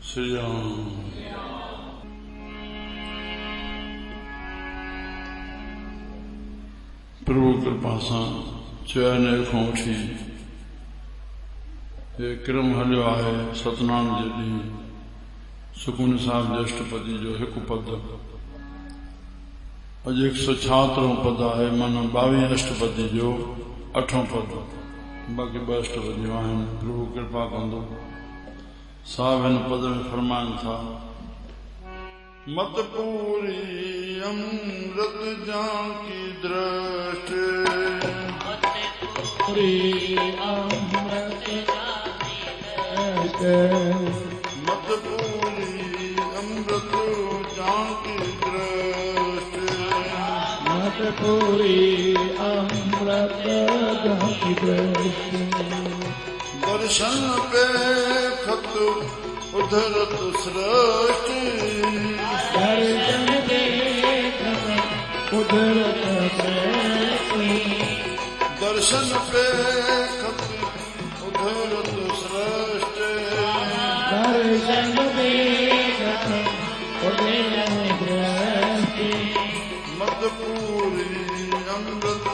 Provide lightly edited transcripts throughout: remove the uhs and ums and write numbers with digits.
श्री राम। प्रभु कृपा सां चयन खां वठी हे क्रम हलियो आहे। सतनाम जे ॾींहुं सुखमनी साहिब जे अष्टपदी जो हिकु पद, अॼु 176 पद आहे, माना 22 अष्टपदी जो 8 पद, बाक़ी 2 अष्टपदियूं आहिनि। प्रभु कृपा कंदो। साहिब हिन पद में फरमाइनि था, मत पूरी अमृत जाकी दृष्टि, मत पूरी अमृत जाकी दृष्टि, मत पूरी अमृत जाकी दृष्टि, मत पूरी अमृत जाकी दृष्टि, दर्शन पे खत उधरत सृष्टि, दर्शन पे खत उधरत सृष्टि, दर्शन पे खत उधरत सृष्टि, दर्शन पे खत उधरत सृष्टि, मत पूरी अमृत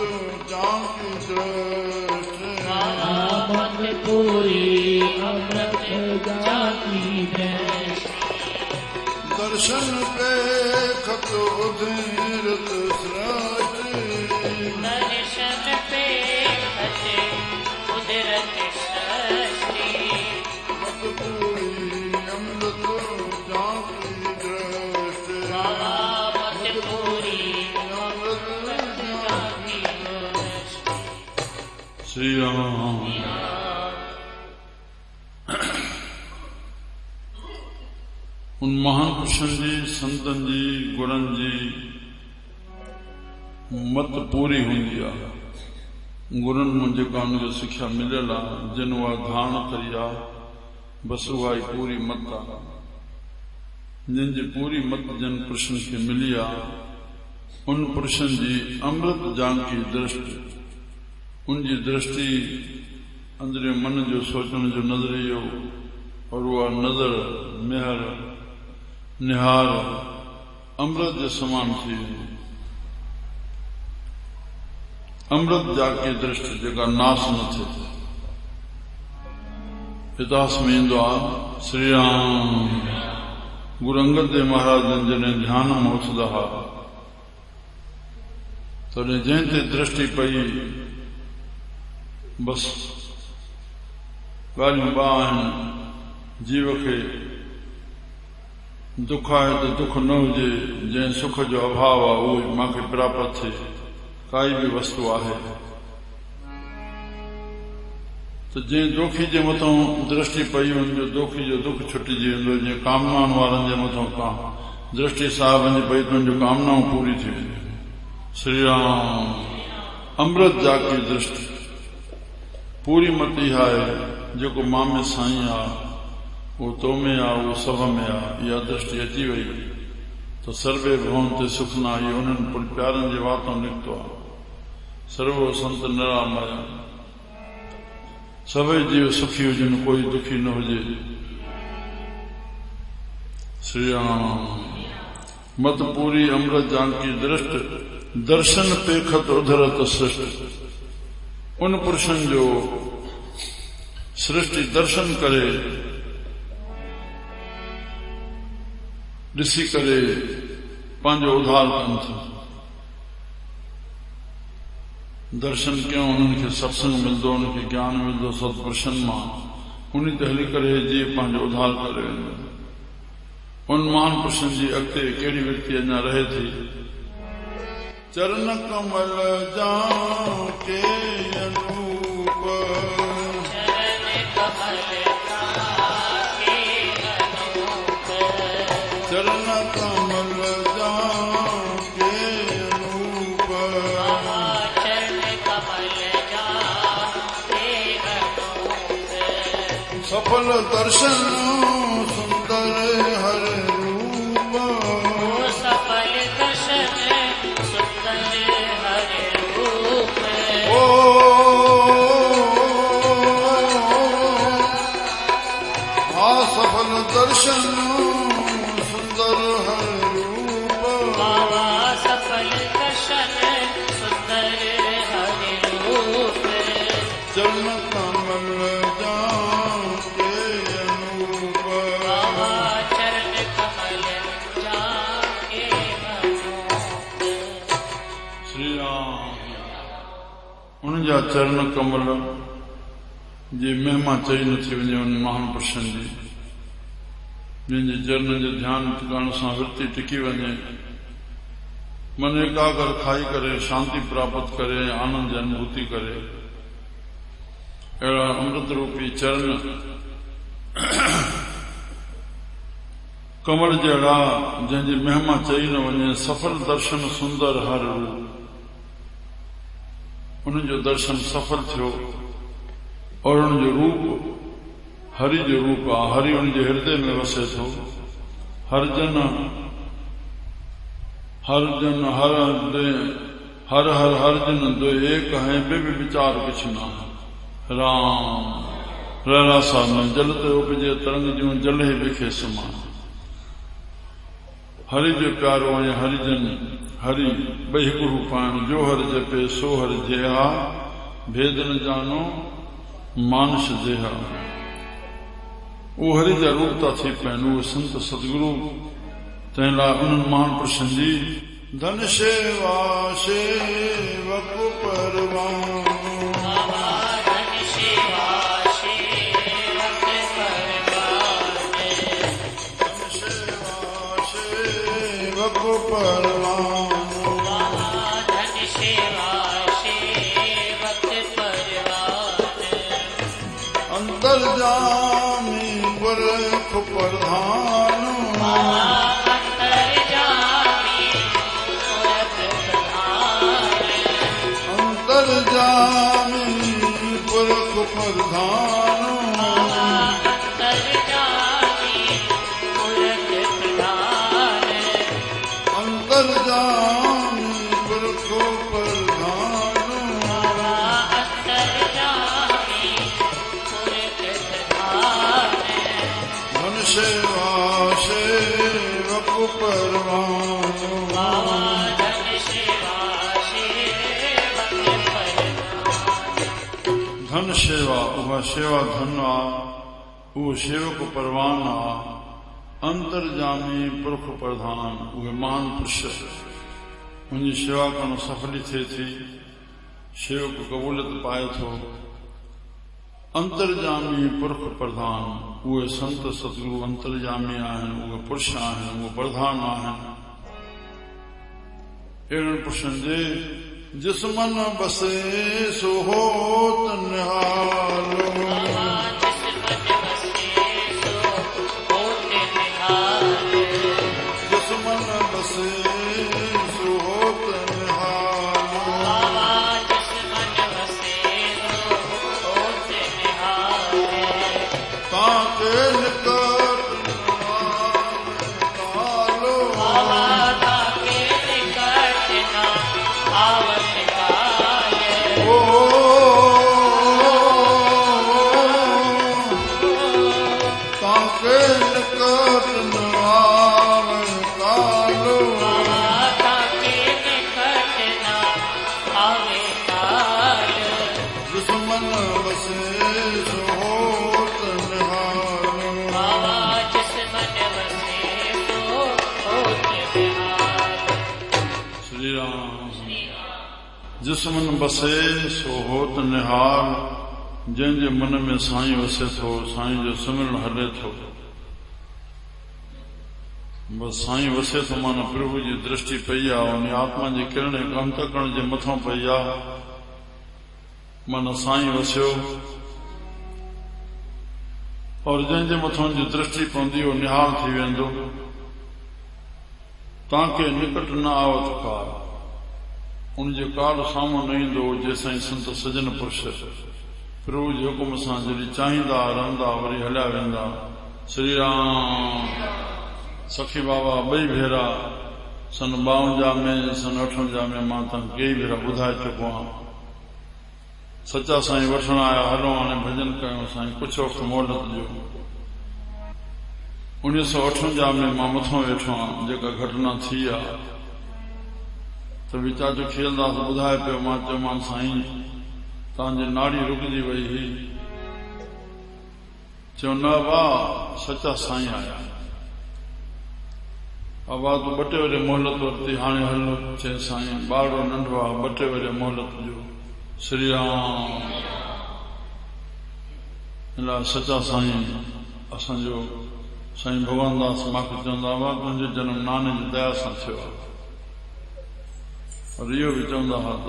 जाकी दृष्टि, मत पूरी अमृत जाकी दृष्टि, दर्शन पे खत उधरत सृष्टि, दर्शन पे खत उधरत सृष्टि, मत पूरी अमृत जाकी दृष्टि, मत पूरी अमृत जाकी दृष्टि। श्री राम। उन महान पुरुषन जी, संतन जी, गुरन जी मत पूरी हूंदी आहे। गुरन में जेका उनखे सिक्षा मिलियल आहे, जिन उहा धारण करी आहे, बसि उहा ई पूरी मत आहे। जिन जी पूरी मत जिन पुरुषन खे मिली आहे, उन पुरुषन जी अमृत जानकी दृष्टि, उनजी दृष्टि अंदरे मन जो सोचण जो नज़रियो, और उहा नज़र मेहर निहार अमृत जे समान थी वेंदी। अमृत जाकी दृष्टि जेका नास न थिए। इतिहास में ईंदो आहे, श्री राम गुरु अंगद देव महाराज जॾहिं ध्यान में उथंदा हुआ, तॾहिं जंहिं ते दृष्टि पई, बस ॻाल्हियूं 2 आहिनि। जीव खे दुख आहे त दुख न हुजे, जंहिं सुख जो अभाव आहे उहो मूंखे प्राप्त थिए। काई बि वस्तु आहे त जंहिं दोखी जे मथां दृष्टि पई, हुनजो दोखी जो दुख छुटिजी वेंदो। जीअं कामनाउनि वारनि जे मथां का दृष्टि साहिबनि जी पई त हुनजूं कामनाऊं पूरी थी वेंदियूं। श्री राम। अमृत जाकी दृष्टि पूरी मत इहा आहे, जेको मां में साईं आहे, वो तो में आ, वो सब में आ। इहा दृष्टि अची वई तो सर्वे भवन्ति सुखिना, इहो उन्हनि प्यारनि जे वातों निकितो आहे। सर्वो संत निरामय, सभई जीव सुखी हुजनि, कोई दुखी न हुजे। श्री राम। मत पूरी अमृत जानकी दृष्टि, दर्शन पेखत उधरत सृष्टि, उन पुरुषन जो सृष्टि दर्शन करे, ॾिसी करे पंहिंजो उद्धार कनि था। दर्शन कयूं, उन्हनि खे सत्संग मिलंदो, उनखे ज्ञान मिलंदो सत्पुरुषन मां, उन ते हली करे जीअं पंहिंजो उद्धार करे वेंदो। उन महान पुरुषन जी अॻिते कहिड़ी व्यक्ति अञा रहे थी। चरण कमल जाके अनूप, चरण कमल जाके अनूप, चरण कमल जाके अनूप, सफल दर्शन सुंदर हर रूप, सफल दर्शन सुंदर हर रूप। ओ आस सफल दर्शन सुंदर हर रूप बाबा सफल दर्शन सुंदर हर रूप चरण कमल जाके अनूप बाबा चरण कमल जाके अनूप श्री राम उन जा चरण कमल जे महिमा चई नथी वञे उन महापुरुषनि जी जंहिंजे चरणनि जे ध्यान करण सां वृत्ति टिकी वञे मन एकाग्र खाई करे शांति प्राप्त करे आनंद जी अनुभूति करे अहिड़ा अमृत रूपी चरण कमल जहिड़ा जंहिंजी महिमा चई न वञे सफल दर्शन सुंदर हर रूप उन जो दर्शन सफल थियो और उन जो रूप हरि जो रूप आहे हरि उन जे हृदय में वसे थो हर जन हर हर जन दो एक है बे भी विचार कुछ ना राम रहरा साहब में जल ते उपजे तरंग जूं जल ही बिखे समान हरि जो प्यारो है हरिजन हरि बई हिकु रूप आहिनि जो हर जपे सो हर जेहा भेद न जानो मानस जेहा वो हरि जा रूप था थी पाइनि उहे संत सतगुरु तंहिं लाइ उन्हनि महापुरुषनि जी धन शेवा शेवक परवानो धन सेवा सेवक परवाने धन सेवा सेवक परवानो धन सेवा सेवक परवाने अंतर्जामी पुरख प्रधान अंतर्यामी पुरख प्रधान अंतर्जामी पुरख प्रधान अंतर्यामी पुरख प्रधान अंतर्जामी पुरख प्रधान अंतर्यामी पुरख प्रधान धन सेवा सेवक परवानो धन सेवा सेवक परवाने धन सेवा उहा सेवा धन आ उहो सेवक परवान आ अंतर्जामी पुरख प्रधान उहे महान पुरुष उनजी सेवा करण सफली थिए थी सेवक कबूलियत पाए थो अंतर्जामी पुरख प्रधान उहे संत सतगुरु अंतर्जामी आहिनि उहे पुरुष आहिनि उहे प्रधान आहिनि अहिड़नि पुरुषनि जे जिस्मन बसे सो होत निहालो जिस मन बसे सो होत निहाल जिस्मन बसे सो होत निहालो बाबा जिस मन बसे सो होत निहाल ताके निकट कालो बाबा ताके निकट न आवत काल ओ ताके निकट आवे कालो ताके निकट न आवे काल दुश्मन बसे सो होत निहालो बाबा जिस मन बसे सो होत निहाल श्री राम जिस मन बसे सो होत निहाल जंहिंजे मन में साईं वसे थो साईं जो सिमरन हले थो बस साईं वसे थो माना प्रभु जी दृष्टि पई आहे उन आत्मा जी किरण हिकु अंतकरण जे मथां पई आहे माना साईं वसियो और जंहिंजे मथां जी दृष्टि पवंदी उहो निहाल थी वेंदो तव्हांखे निकट न आवत काल उन जे काल साम्हूं न ईंदो जेसिताईं संत सजन पुरुष प्रभु जे हुकुम सां जॾहिं चाहींदा रहंदा वरी हलिया वेंदा श्री राम सखी बाबा ॿई भेरा सन 52 में सन 58 में मां तव्हांखे कई भेरा ॿुधाए चुको आहियां सच्चा साईं वठण आया हलो हाणे भजन कयूं साईं कुझु वक़्तु मोहलत ॾियो 1958 में मां मथों वेठो आहियां जेका घटना थी आहे त विचाचो खीलदास ॿुधाए पियो। मां चयोमांसि साईं तव्हांजी नाड़ी रुकजी वई हुई। चयो न वाह सचा साईं आया। बाबा तूं 2 टे वरी मोहलत वरिती हाणे हल। चए साईं ॿारड़ो नंढो आहे 2 टे वरी मोहलत ॾियो। श्री राम अलाह सचा साईं असांजो साईं भगवान दास मूंखे चवंदा हुआ तुंहिंजो जनम नाने जी दया सां थियो आहे। और इहो बि चवंदा हुआ त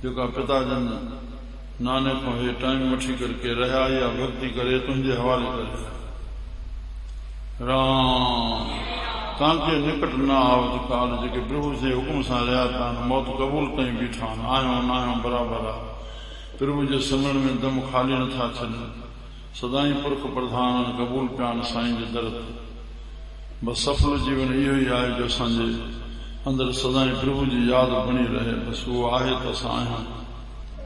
जेका पिताजन नाने खां हे टाइम वठी करके रहिया या भक्ति करे तुंहिंजे हवाले करे। राम तव्हांखे निकट न आवत काल जेके प्रभु जे हुकुम सां रहिया था मौत क़बूल कई बीठा आहियूं न आहियूं बराबरि आहे। प्रभु जे सिमरन में दम ख़ाली नथा छॾनि। सदाई पुरख प्रधान क़बूल पिया आहिनि साईं जे दर ते। बसि सफल जीवन इहो ई आहे जो असांजे अंदरि सदाई प्रभु जी यादि बणी रहे। बसि उहो आहे त असां आहियूं।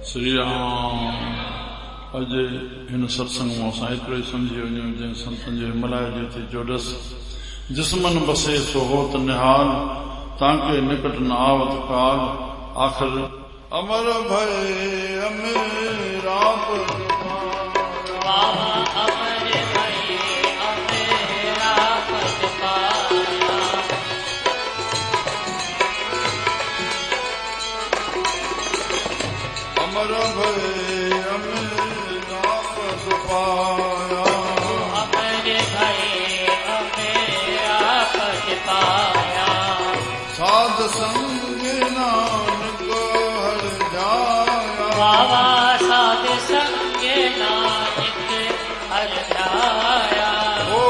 श्री राम अॼु हिन सत्संग में असां एतिरो ई सम्झी वञूं जंहिं संतनि जे मल्हाए जे थी जोडस जिस्मन बसे सो होत निहाल तव्हांखे निकट न आवत काल आख़िर अमर भय अमेरा अमर भय अमेरा पद पाया। साध संग नानक हर जाया। बाबा साध संग नानक हर जाया। ओ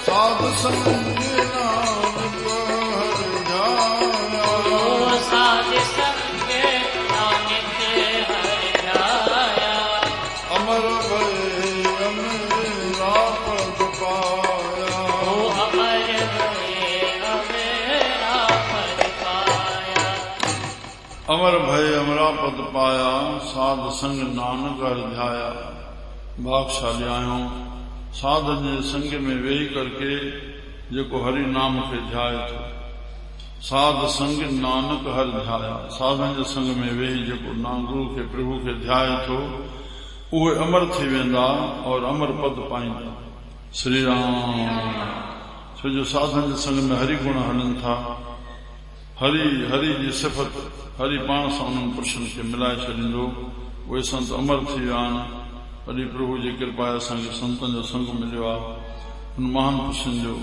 साध संग नानक हर जाया। साध संग नानक हर जाया। अमर भय अमेरा पद पाया। अमर भय अमेरा पद पाया। अमर भय अमरा पद पाया साध संग नानक हर ध्याया। भागशाली आहियूं साधन जे संग में वेही करके जेको हरि नाम खे ध्याए थो। साध संग नानक हर ध्याया। साधन जे संग में वेही जेको नाम गुरु खे प्रभु खे ध्याए थो उहे अमर थी वेंदा और अमर पद पाईंदा। श्री राम छो जो साधन जे संग में हरि गुण हलनि था। हरि हरि जी सिफ़त हरि पाण सां उन्हनि पुरुषनि खे मिलाए छॾींदो। उहे संत अमर थी विया आहिनि। वॾी प्रभु जी कृपा असांखे संतनि जो संग मिलियो आहे। हुन महान पुरुषनि जो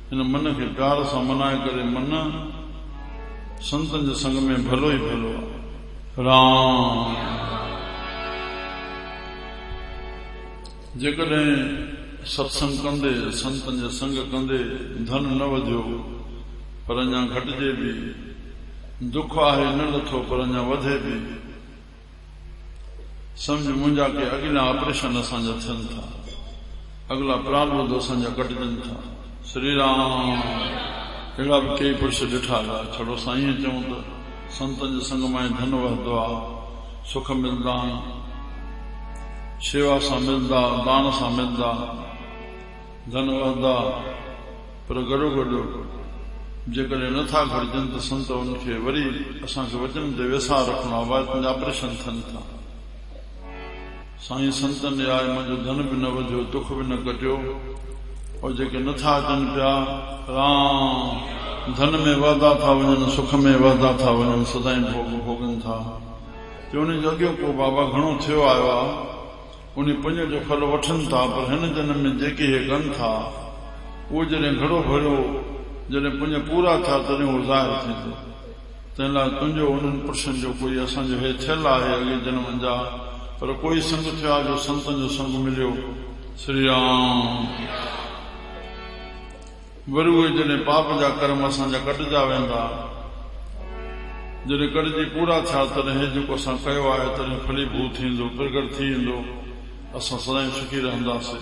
हिन मन खे प्यार सां मनाए करे मन संतनि जे संग में भलो ई भलो आहे। राम जेकॾहिं सत्संग कंदे संतनि जे संग कंदे धन न वधियो पर अञा घटिजे बि दुख आहे न लथो पर अञा वधे बि सम्झ मुंहिंजा के अॻिला ऑपरेशन असांजा थियनि था। अॻिला प्रारब्ध असांजा कटजनि था। श्री राम अहिड़ा बि कई पुरुष ॾिठा हुआ। छड़ो साईं चऊं त संतनि जे संग मां धन वधंदो आहे सुख मिलंदा आहिनि शेवा सां मिलंदा दान सां मिलंदा धन वधंदा पर गॾो गॾु जेकॾहिं नथा घटिजनि त संत उनखे वरी असांखे वचन ते वेसा रखणो आहे। तुंहिंजा ऑपरेशन थियनि था। साईं संतनि आए मुंहिंजो धन बि न वधियो दुख बि न कटियो और जेके नथा अचनि पिया राम धन में वाधा था वञनि सुख में वाधा था वञनि सदाई भोग भोगनि था। उन जो अॻियो को बाबा घणो थियो आयो आहे उन पुञ जो फल वठनि था पर हिन जन्म में जेके हे कनि था उहो जॾहिं घणो भरियो जॾहिं पुञ पूरा थिया तॾहिं उहो ज़ाहिर थींदो। तंहिं लाइ तुंहिंजो उन्हनि पुरुषनि जो कोई असांजो हे थियल आहे अॻे जन्मनि जा पर कोई संग थियो आहे जो संतनि जो संग मिलियो। श्री राम वरी उहे जॾहिं पाप जा कर्म असांजा कटिजा वेंदा जॾहिं कटिजी पूरा थिया तॾहिं हे जेको असां कयो आहे तॾहिं फलीभूत थींदो प्रगट थी वेंदो असां सदाई सुखी रहंदासीं।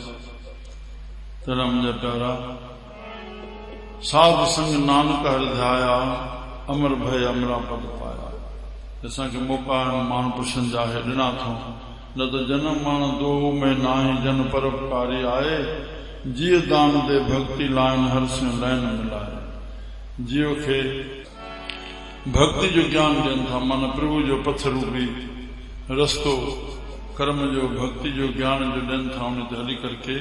तॾहिं मुंहिंजा प्यारा साध संग नानक हर ध्याया अमर भय अमरा पद पाया। असांखे मौक़ा महान पुरुषनि जा ॾिना अथऊं न तो जन्म माण दो में नाही जन परोपकारी आए जिय दान दे भक्ति लाइन हर से लाइन मिलाए। जियो खे भक्ति जो ज्ञान ॾियनि था माना प्रभु जो पथ रूपी रस्तो कर्म जो भक्ति जो ज्ञान जो ॾियनि था उन ते हली करके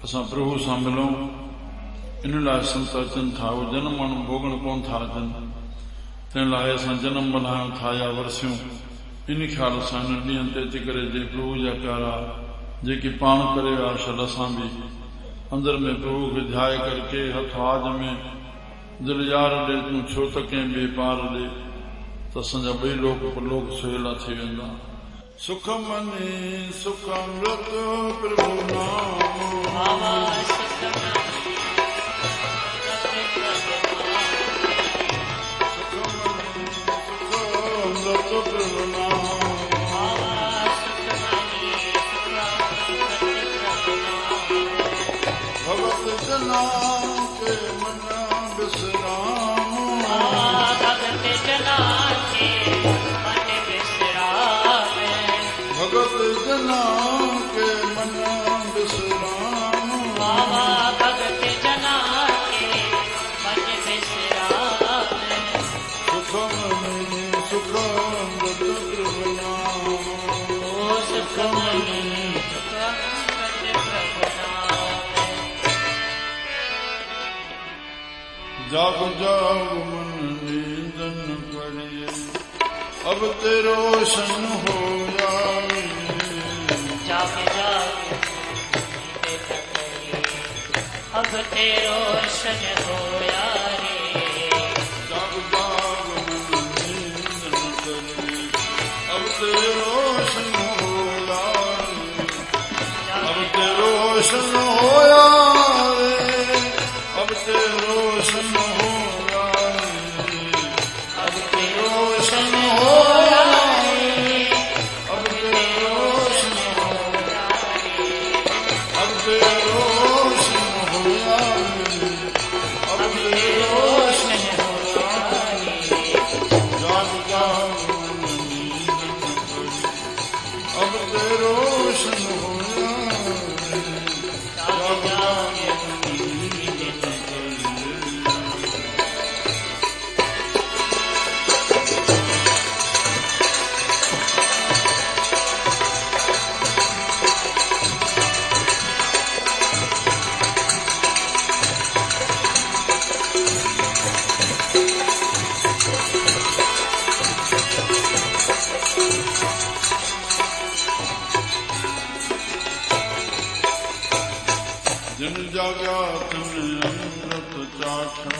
असां प्रभु सां मिलूं। इन लाइ संत अचनि था उहो जन्म माण्हू भोगण कोन था अचनि तंहिं लाइ असां जनम मल्हायूं था या वरसियूं इन ख़्याल सां इन ॾींहंनि ते अची करे जे प्रभु जा प्यारा जेकी पाण करे विया शल असां बि अंदर में प्रभु खे ध्याए करके हथ आज में दिल यार ॾे तूं छो त कंहिं ॿिए पार ॾे त असांजा ॿई लोक सवेला थी वेंदा। सुख मनी सुख अमृत प्रभु नाम भगत जना के मन विश्राम भगत जना के मन विश्राम भगत जना के मन विश्राम भगत जना के मन विश्राम सुख मनी सुख अमृत प्रभु नाम सुख मनी सुख अमृत प्रभु नाम। जाग जाग मन नींदन करिए अब तेरो शन हो जाए। जाग जाग अब तेरो शन हो यारे। जाग जाग मन नींदन करिए अब तेरो शन हो जाए। अब तेरो शन हो यारे अब तेरो शन हो यारे। अब तेरो शन हो यारे। अब तेरो शन हो यारे। अब तेरो शन हो यारे। अब तेरो शन हो यारे। जाग जाग मन नींदन करिए अब तेरो शन हो यारे। जाग जाग मन नींदन करिए। जिन जाग्या तिन अमृत चाखा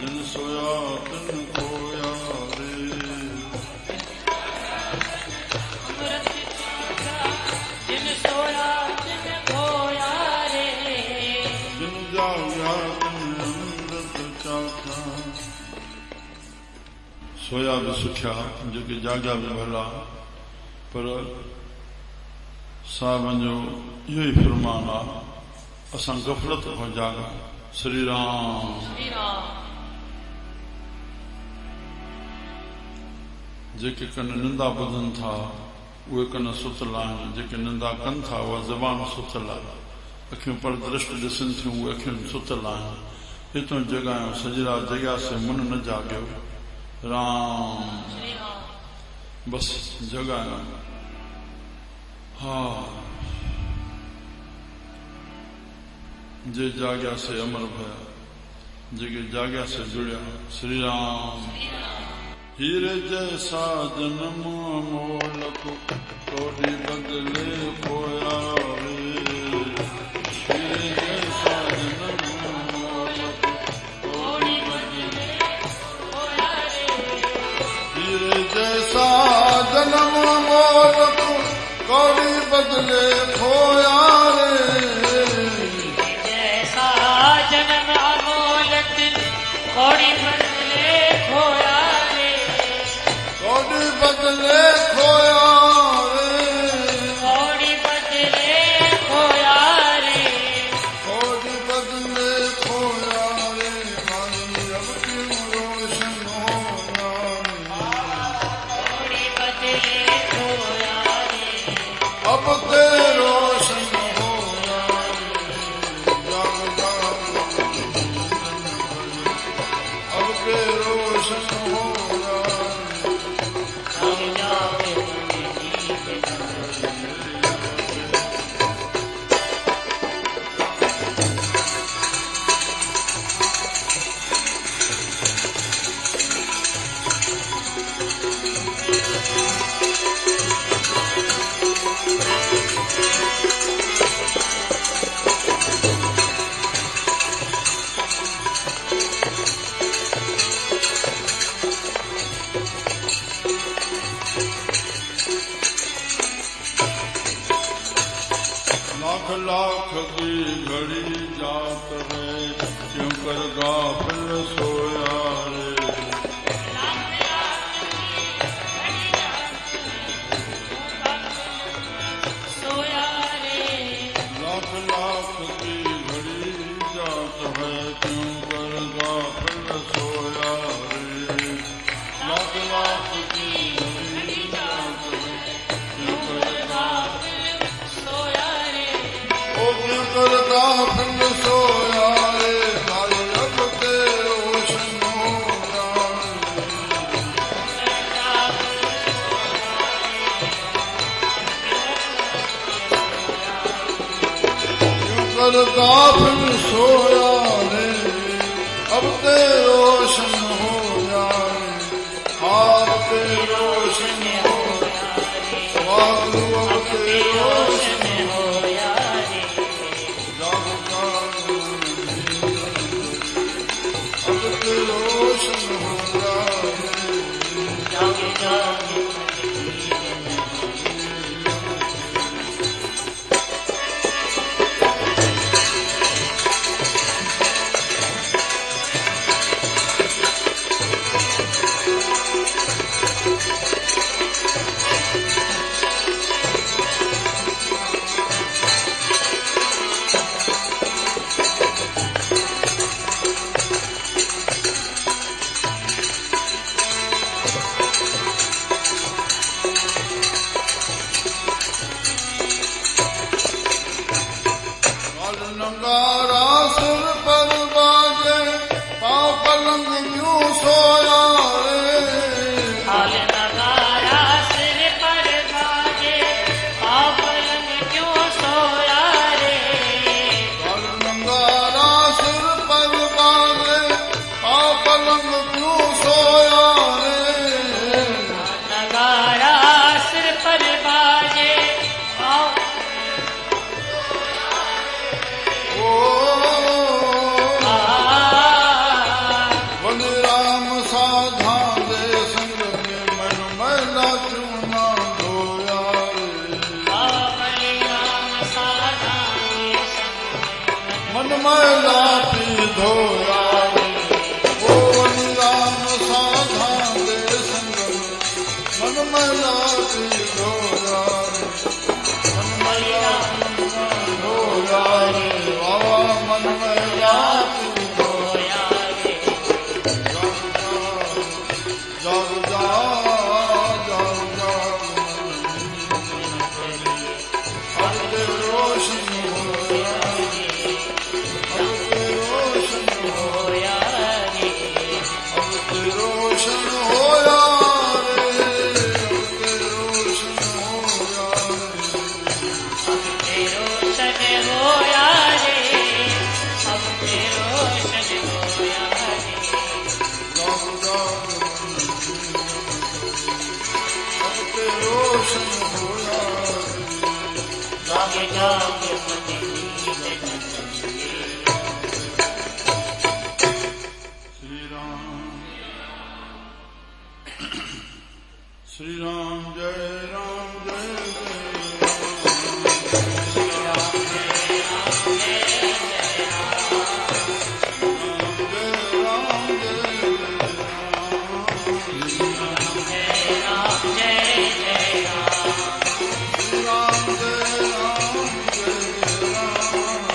जिन सोया तिन खोया रे। जिन सोया तिन खोया रे। जिन जाग्या तिन अमृत चाखा सोया भी सुठिया जेके जाग्या भी भला पर साहबन जो इहो ई फरमान आहे असां गफ़लत खां जागा। श्री राम श्री राम। जेके कन निंदा ॿुधनि था उहे कन सुतल आहिनि जेके निंदा कनि था उहा ज़बान सुतल आहे। अखियूं पर दृष्टि ॾिसनि थियूं उहे अखियूं सुतल आहिनि। हितां जॻायूं सजरा जॻा से मन न जाॻियो। राम श्री राम। बस जॻायूं। हा जे जाग्या से अमर भया जेके जाग्या से जुड़िया। श्री राम। हीरे जैसा जन्म मोलक तोड़ी बदले खोया रे। हीरे जैसा जन्म मोलक तोड़ी बदले खोया रे। हीरे जैसा जन्म मोलक कौड़ी बदले खोया रे। जन्म अमोलक कौड़ी बदले खोया रे। कौड़ी बदले खोया रे। कौड़ी बदले खोया रे। कौड़ी बदले खोया रे। मानी अब क्यों रोशन हो कौड़ी बदले खोया लाख लाख की घड़ी जात है क्यों कर गाफिल सोया रे। सोया रे लाख लाख की घड़ी जात है क्यों कर गाफिल सोया रे। लाख लाख की घड़ी जात है क्यों कर गाफिल सोया रे ओ क्यों कर गाफिल सोया रे। सारे अब के रोशन हो क्यों कर गाफिल सोया रे। अब ते रोशन हो जाए आप ते रोशन हो वागू अब ते रोशन हो जाग जाग अब ते रोशन हो जाए। जागे जागे काल नंगारा सिर पर बाजे पाँव पलंग क्यों सोया रे। हाल नगारा सिर पर बाजे पाँव पलंग क्यों सोया रे। काल नंगारा सिर पर बाजे पाँव पलंग क्यों सोया रे। नगारा सिर पर बाजे पाँव ओ वन राम साधा दे संग में मन मैला क्यों ना धोया रे। बलि राम साधा मन मैला पी धोया रे। ओ वन राम साधा दे संग में मन मैला पी धोया रे। मन मैला धोया रे बाबा मन मैला पी धोया रे जाग जा जाग जा अब ते रोशन होया अब ते रोशन होया अब ते रोशन होया रे। अब ते रोशन होया रे। रोशन होया रे अब ते रोशन होया रे। जाग जाग अब ते रोशन होया रे। जागे जागे श्री राम श्री राम जय राम जय जय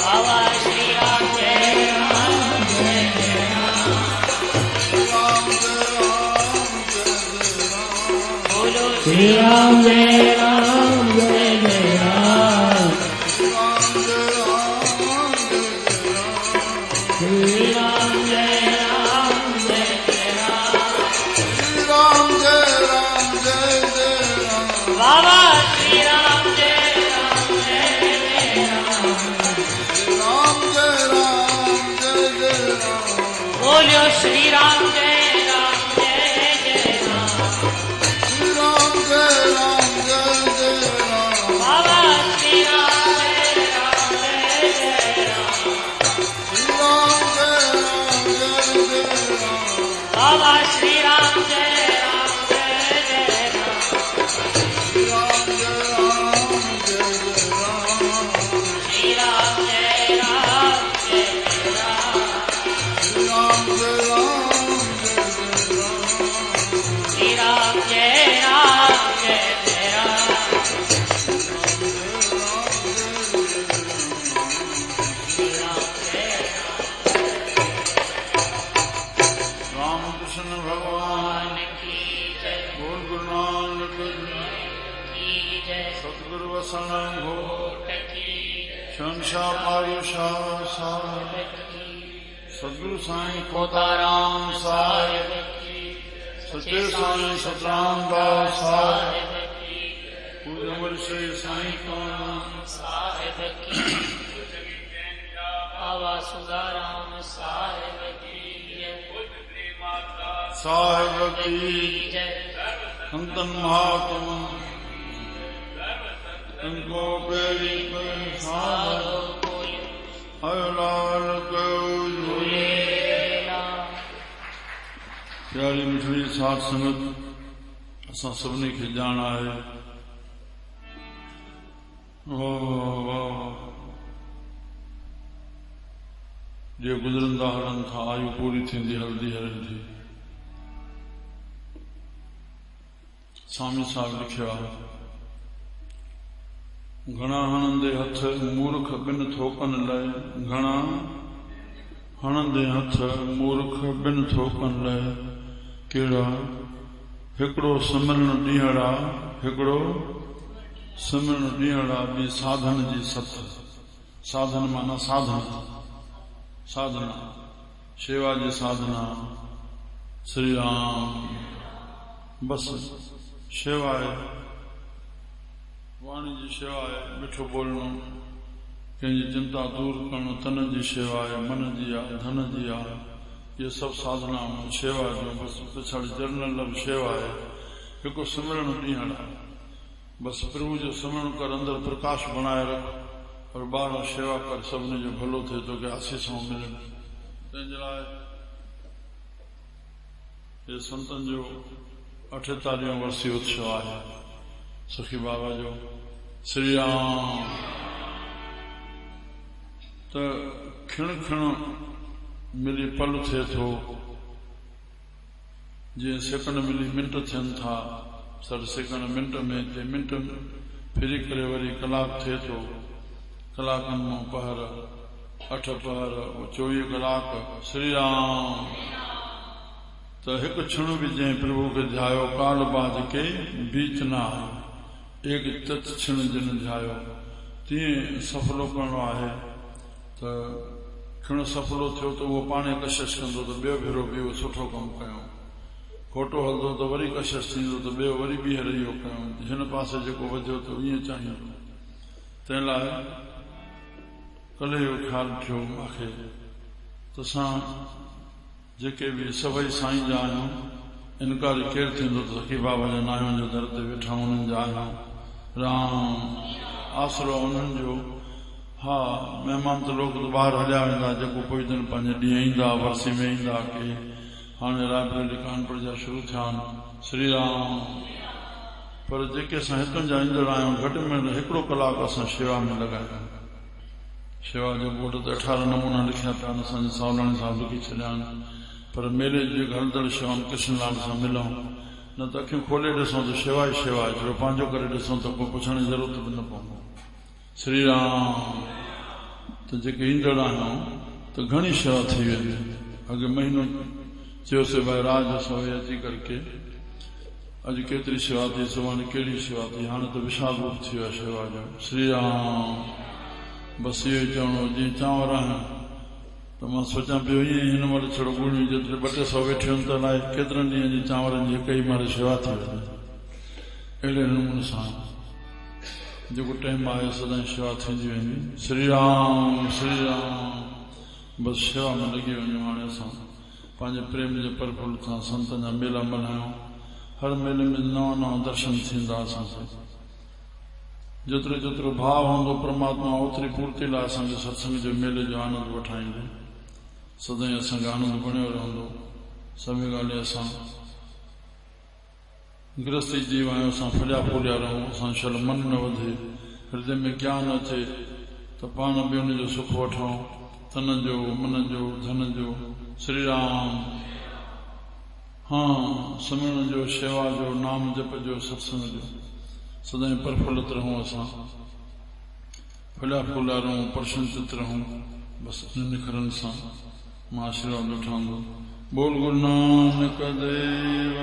बाबा श्री राम जय राम जय जय राम। बोलो श्री राम जय राम जय जय राम। श्री राम जय राम जय जय राम। बाबा श्री राम जय राम जय जय राम। बोलो श्री राम जय राम जय जय राम। सतगुरु साईं कोताराम साहिब सच्चे साईं सतराम दास साहिब पूजमल श्री साईं साहिब की बाबा सुधाराम साहिब की साहिब की संतन महात्मा इनको पेरी लाल प्यारी मिठड़ी साथ संगत असां सभिनी खे ॼाण आहे जे गुज़रंदा हलनि था आयु पूरी थींदी हलदी हलनि थी स्वामी साहब लिखियो आहे घणा हणंदे हथ मूर्ख बिन थोकन लाइ घणा हणंदे हथ मूर्ख बिन थोकन लाइ कहिड़ा हिकिड़ो सिमरन ॾींहड़ा हिकिड़ो सिमरन ॾींहड़ा ॿी साधन जी सथ साधन माना साधना शेवा जी साधना श्री राम बस शेवा आहे वाणी जी शेवा आहे मिठो बोलणो कंहिंजी चिंता दूर करणो तन जी शेवा आहे मन जी आहे धन जी आहे ये सब साधना शेवा जो बस पिछड़ जर्नल शेवा है हिकु सिमरन ॾींहड़ बस प्रभु जो सिमरन कर अंदर प्रकाश बनाए रख और ॿाहिरां शेवा कर सभिनी जो भलो थिए तो के आसीसूं मिलनि तंहिंजे लाइ ये संतन जो 48वां वर्सी उत्सव आहे सखी बाबा जो श्री राम त खिण मिली पल थिए थो जीअं सेकंड मिली मिंट थियनि था सर सेकंड मिंट में ते मिंट फिरी करे वरी कलाक थिए थो कलाकनि मां पहर 8 पहर 24 कलाक श्री राम त हिकु क्षण बि जंहिं प्रभु खे ध्यायो काल बाज के बीच न आयो एक तत् क्षण जिन ध्यायो तीअं सफलो करणो आहे त खिण सफलो थियो त उहो पाणे कशिश कंदो त ॿियो भेरो ॿियो सुठो कमु कयूं खोटो हलंदो त वरी कशिश थींदो त ॿियो वरी ॿीहर इहो कयूं हिन पासे जेको वधियो त ईअं चाहियूं तंहिं लाइ कल्ह जो ख़्यालु थियो मूंखे त असां जेके बि सभई साईं जा आहियूं इनकार केरु थींदो त सखी बाबा जे नायनि जो दर ते वेठा उन्हनि जा आहियूं राम आसरो उन्हनि जो हा महिमान त लोग तो ॿाहिरि हलिया वेंदा जेको कोई दिन पंहिंजे ॾींहं ईंदा वर्सी में ईंदा के हाणे रायबरेली कानपुर जा शुरू थिया आहिनि श्री राम पर जेके असां हितां जा ईंदड़ आहियूं घटि में घटि हिकिड़ो कलाक असां शेवा में लॻायूं शेवा जो बोर्ड ते 18 नमूना लिखिया पिया आहिनि असांजे सावलाणी साहब लिखी छॾिया आहिनि पर मेले जी हलंदड़ शेवा कृष्णलाल सां मिलूं न त अखियूं खोले ॾिसूं त शेवा ई शेवा आहे छो पंहिंजो करे ॾिसूं त पोइ पुछण जी ज़रूरत बि न पवंदी श्री राम त जेके ईंदड़ आहियूं त घणी शेवा थी वेंदी अॻे महीनो चयोसीं भाई राज सवें अची करके अॼु केतिरी शेवा थी सुभाणे कहिड़ी शेवा थी हाणे त विशाल रूप थी वियो आहे शेवा जो श्री राम बसि इहो ई चवणो जीअं चांवर आहिनि त मां सोचां पियो ईअं हिन महिल छड़ो गुड़ियूं जेतिरे 200 वेठियूं आहिनि त अलाए केतिरनि ॾींहंनि जी चांवरनि जी हिक ई महिल शेवा थी वञे अहिड़े नमूने सां जेको टाइम आहे सदाईं शेवा थींदी वेंदी श्री राम बसि शेवा में लॻी वञूं हाणे असां पंहिंजे प्रेम जे परफुल सां संतनि जा मेला मल्हायूं हर मेले में नवां दर्शन थींदा असांखे जेतिरो जेतिरो भाव हूंदो परमात्मा ओतिरी पूर्ति लाइ असांखे सत्संग जे मेले जो आनंद वठाईंदो सदाईं असांखे आनंद बणियो रहंदो सभई ॻाल्हि असां गृहस्थी जीव आहियूं असां फलिया फूलिया रहूं असां शल मन न वधे हृदय में ज्ञान अचे त पाण बि उनजो सुख वठूं तन जो मन जो धन जो श्री राम हाँ सिमरन जो शेवा जो नाम जप जो सत्संग जो सदाई प्रफुल्लित रहूं असां फलिया फूलिया रहूं प्रसन्नचित रहूं बस निखरन सां मां आशीर्वाद वठांदो बोल गुरु नानक देव